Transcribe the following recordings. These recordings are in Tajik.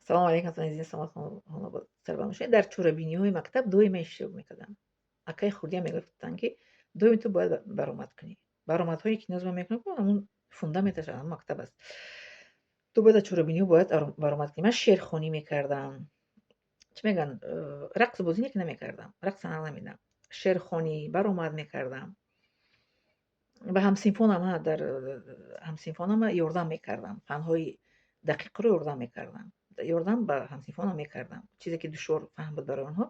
салом алейкум азизин, саломат сарвар бошед. Дар чорабиниҳои мактаб доим иштирок мекардам. Акаи хурдиам мегуфтанд ки доим ту бояд баромад кунӣ. Баромадҳое ки ниёз ба мекунам, ҳамун фундаменташ ҳамун мактаб аст. Ту бояд дар чорабиниҳо бояд баромад кунӣ. Ман шерхонӣ мекардам. Чӣ мегӯянд, рақсу бозӣ ник намекардам. Рақс анъал намедам. Шерхонӣ, баромад мекардам. Ба ҳамсинфонам дар ҳамсинфонам ёрдам мекардам. Фанҳои дақиқро ёрдам мекардам. Ёрдам ба ҳамсинфонам мекардам. Чизе ки душвор фаҳм буд барои онҳо,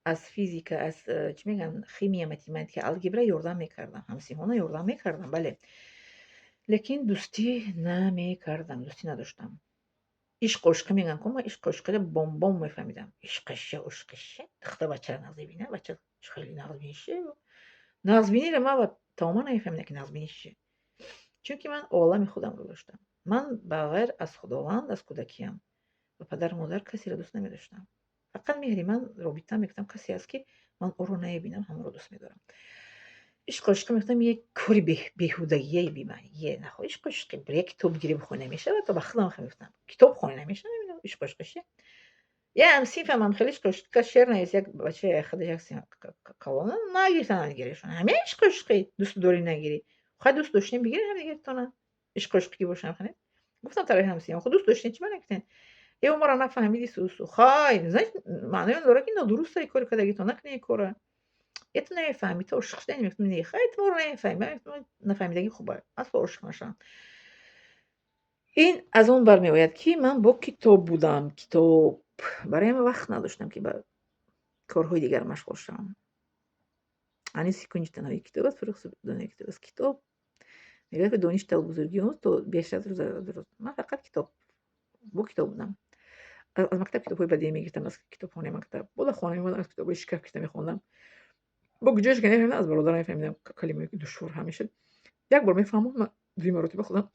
аз физика, аз чӣ мегӯянд, химия, математика, алгебра ёрдам мекардам. Ҳамсинфона ёрдам мекардам, бале. Лекин дӯстӣ намекардам, дӯстӣ надоштам. Ишқ ошиқӣ мегӯянд ки ман ишқи ошиқиро бом мефаҳмидам. Ишқиша, ошиқиша, духтар бачаро нағз мебинад, бача хеле нағзбинӣше. Нағзбиниро ман тамоман намефаҳмидам ки нағзбинӣ чиye. Чунки ман олами худамро доштам. Ман ба ғайр аз Худованд, аз кӯдакиям ва падару модар касеро дӯст намедоштам. Фақат меҳри ман робита мекардам касе аст ки ман ӯро намебинам, ҳамонро дӯст медорам. ишқи ошиқӣ мегуфтам як кори беҳудагие, бемаъние. Нахо ишқи ошиқӣ бир як китоб бигирӣ бихонӣ намешавад. То ба худам мегуфтам, китоб хонӣ намешавад. Намедонам ишқи ошиқӣ чиye. Я ҳамсинфам хеле ишқи ошиқӣ шеър навис, як бачаи худаш як калона нагирифтам ҳамдигарешон. Ҳамин ишқи ошиқӣ дӯст дорӣ нагирӣ. Хай дӯст доштем бигиред ҳамдигаратона. Ишқи ошиқӣ ки бошам ханед. Гуфтам тарафи ҳамсинфам, худо дӯст доштем чӣ гуфтем? Е умора нафаҳмиди сусу. Хай, значит маъное он дорад ки нодуруста ин кори кардагӣ, то накунӣ ин кора. Я ту намефаҳмӣ, ту ошиқ шудани мегуфтам не, хай ту моро намефаҳмӣ. Ман мегуфтам нафаҳмидагӣ хуб аст. Асло ошиқ нашавам. Ин аз он бармеояд ки ман бо китоб будам. Китоб бароям вақт надоштам ки ба корҳои дигар машғул шавам. Ҳанӯз секунҷи танҳои китоб аст, фароғ донаи китоб аст. Китоб мегӯяд ки дониш таву бузурги он то бештар аз рӯз. Ман фақат китоб бо китоб будам. аз мактаб китобҳои бадие мегирифтам, аз китобхонаи мактаб. Бола хона меомадам, аз китобҳои шикаф кита мехондам. бо ҷояш ки нефаҳмидам, аз бародар мефаҳмидам калимаҳое ки душвор ҳамеша. Як бор мефаҳмам, ман дуи маротиба худам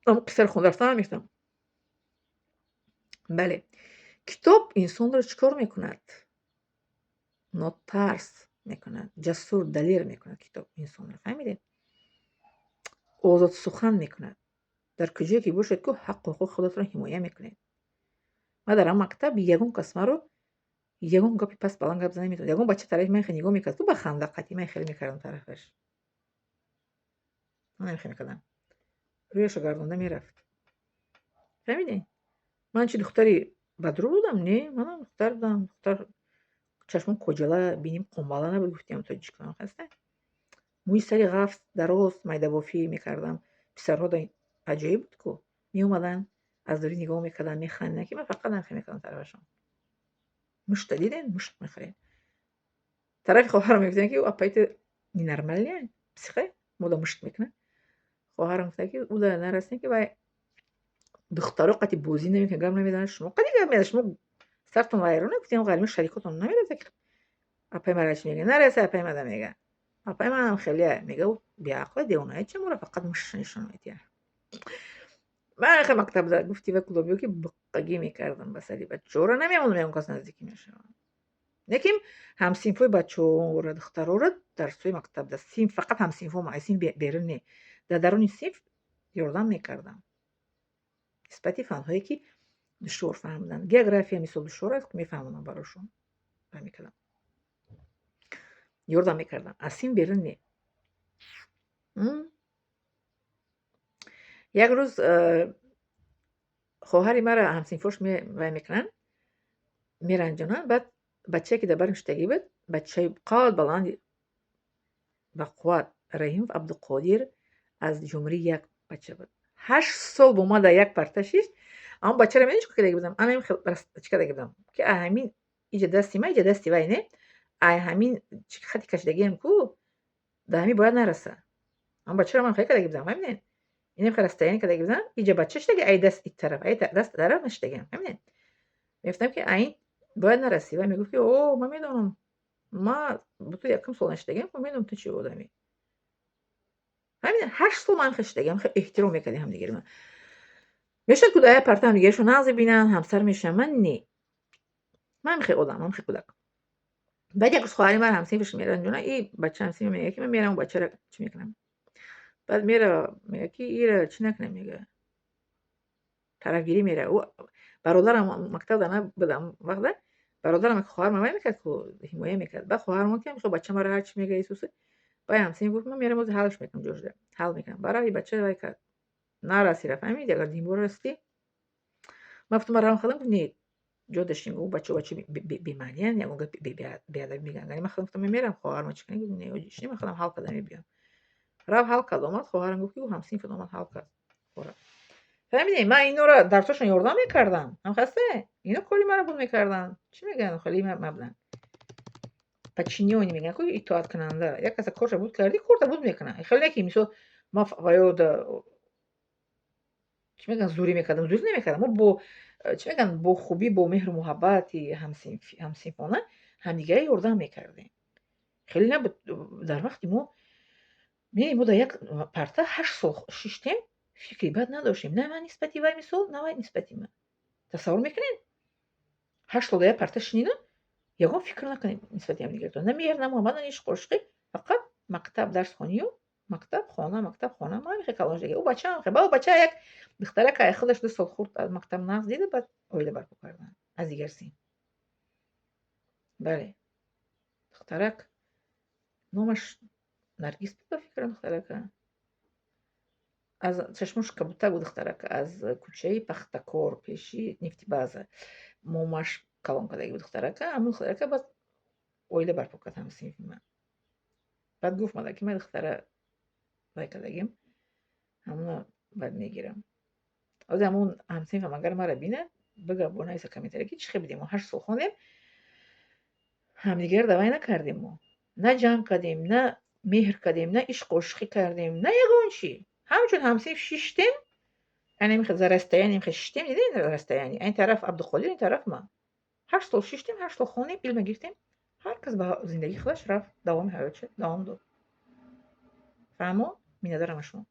ҳамон қиссаро хонда рафтанам мехтам. Бале, китоб инсонро чӣ кор мекунад? Нотарс мекунад, ҷасур, далер мекунад китоб инсонро. Фаҳмидед? Озодсухан мекунад. дар куҷое ки бошед ку ҳаққу ҳуқуқи худатро ҳимоя мекунед. Ман дар ҳамон мактаб ягон кас маро ягон гапи паст баланд гап зада наметавонад. Ягон бача тарафи ман нигоҳ мекард ку ба ханда қатъи ман хеле мекардам тарафаш. Ман намехел мекардам. рӯяшо гардонда мерафт. фаҳмидед? Ман чӣ духтари бадрӯ будам? Не, манам духтар будам. Духтар чашмон коҷала, биним қомбала набуд, гуфтиам тоҷиконам хаста. мӯи сари ғафс дароз майдабофӣ мекардам. писарҳо аҷоиб буд ку. Меомаданд, аз дурӣ нигоҳ мекарданд, механдиданд ки ман фақат намехел мекардам тарафашон. Мушта диден? Мушт мехӯред. тарафи хоҳарам мегуфтанд ки апайти ненормальная, психе, мода мушт мекунад. хоҳарам гуфтад ки уда нарасем ки вай духтаро қатъи бозӣ намекунад, гап намезанад. шумо қатъи гап мезанед, шумо сартон вайрона, гуфтем ғалиму шарикотон намерасад ки апай мара чӣ мегӯяд? Нараса апай мада мегӯяд. Апай манам хеле мегӯяд биақла, девоная, чӣ моро фақат мушт нишон медиҳад. ман хеле мактабда гуфти ва кулобиё ки буққагӣ мекардам ба сари бачаҳоро, намемондам ягон кас наздикӣ мешавам. лекин ҳамсинфои бачаҳоро, духтароро дарсҳои мактабда синф фақат ҳамсинфоам, аз синф берун не. дар даруни синф ёрдам мекардам. нисбати фанҳое ки душвор фаҳмиданд. География мисол душвор аст, мефаҳмонам барошон. мекардам. ёрдам мекардам. Аз синф берун не. як рӯз хоҳари мара ҳамсинфош вай мекунанд, меранҷонанд. баъд бачае ки дар бari нишастагӣ буд, бачаи қад баланди бақувват, Раҳимов Абдуқодир аз ҷумри як бача буд. 8 сол бо ман дар як парта шишт. аммо бачаро медонӣ чӣ кардагӣ будам? Ам чӣ кардагӣ будам? Ки ҳамин иҷа дасти ман, иҷа дасти вай не? ҳамин хати кашидагиам ку дар ҳамин бояд нараса. аммо бачаро ман хеле кардагӣ будам. фаҳмидед? инем расстояние кардагӣ будам. иҷа бача шидаги, ай даст ин тараф, ай даст тараф нашидагиам. фаҳмидед? мегуфтам ки айн бояд нараси. Вай мегуфт ки о, ман медонам. ман бо ту якум сол нашидагиам, медонам ту чӣ одамӣ. ҳамин 8 сол ман хел шидагиам, хел эҳтиром мекардем ҳамдигаро. мешавад ку дар як парта ҳамдигараашон нағз бибинанд, ҳамсар мешаванд. ман не. ман хел одам, ман хел кӯдак. баъд як рӯз хоҳари ман ҳамсинфаш меранҷонад, ин бача ҳамсинф мегӯяд ки ман мерам бачаро чӣ мекунам. баъд мера мегӯяд ки ира чӣ накунам, мегӯяд тарафгирӣ мера. бародарам мактаб дар будам вақта бародарам хоҳарам ҳамая мекард ку ҳимоя мекард. Баъд хоҳарам ки ҳамеша бача маро ҳар чӣ мега Исусе баъд ҳамсин гуфт ман мерам ози ҳалш мекунам ҷошда ҳал мекунам. Барои бача вай кард. Нарасира фаҳмидӣ агар динбор расти. Ман гуфтам равам хадам гуфт не ҷо доштем гуфт бача бемаъниян ягон гап беадабӣ мегӯянд. Ман гуфтам мен мерам хоҳарам чӣ канӣ? Гуфт не оҷи чӣ ман хадам ҳал кардам мебиём. Рафт ҳал кард омад хоҳарам гуфт ки ҳамсинфут омад ҳал кард. фаҳмидӣ ман инора дар тошон ёрдам мекардам. Ҳамхасте ино кори маро буд мекарданд. Чӣ мегӯянд хали мабнан. Подчинёнӣ мегӯянд ку итоаткунанда. Як каса корша буд кардӣ корта буд мекунад. Хеле не ки мисол ман фаёд чӣ мегӯянд зӯрӣ мекардам. Зӯрӣ намекардам. Мо бо чӣ мегӯянд бо хубӣ бо меҳру муҳаббати ҳамсинфона ҳамдигарро ёрдам мекардем. Хеле набуд дар вақти мо мо дар як парта 8 сол шиштем фикри бад надоштем. На ман нисбати вай мисол, на вай нисбати ман. Тасаввур мекунед? 8 сол дар як парта шинидем, ягон фикр накунем нисбати ҳамдигартон. На меҳр, на муҳаббат, на ишқу ошиқӣ. Фақат мактаб дарсхонию мактаб хона, мактаб хона. Ман ҳамин калонш дига. Ӯ бачаам ба бача як духтарака худаш 2 сол хурд аз мактаб нағз дида баъд оила барпо кардан аз дигар син. Бале. Духтарак номаш Наргиз буд ба фикрам духтарака. Аз чашмош кабута буд духтарака. Аз кӯчаи Пахтакор пеши Нефтибаза. Момаш калонкадаги буд духтарака. Ҳамун духтарака баъд оила барпо кард ҳамсинфи ман. Баъд гуфт мада ки ман духтара вай кардагим ҳамуна баъд мегирам. Ҳозир ҳамун ҳамсинфам агар маро бинад бигӯяд бо нависа комментария ки чӣ хел будем мо 8 сол хондем ҳамдигарро давай накардем мо. На ҷамъ кардем, на меҳр кардем, на ишқу ошиқӣ кардем, на ягон чӣ. Ҳамчун ҳамсинф шиштем. Яъне за расстояние шиштем дидед расстояние. Ин тараф Абдуқодир, ин тараф ман. 8 сол шиштем, 8 сол хондем, илма гирифтем. Ҳар кас ба зиндагии худаш рафт, давоми ҳаётш давом дод. Фаҳмо? Миннатдорам аз шумо.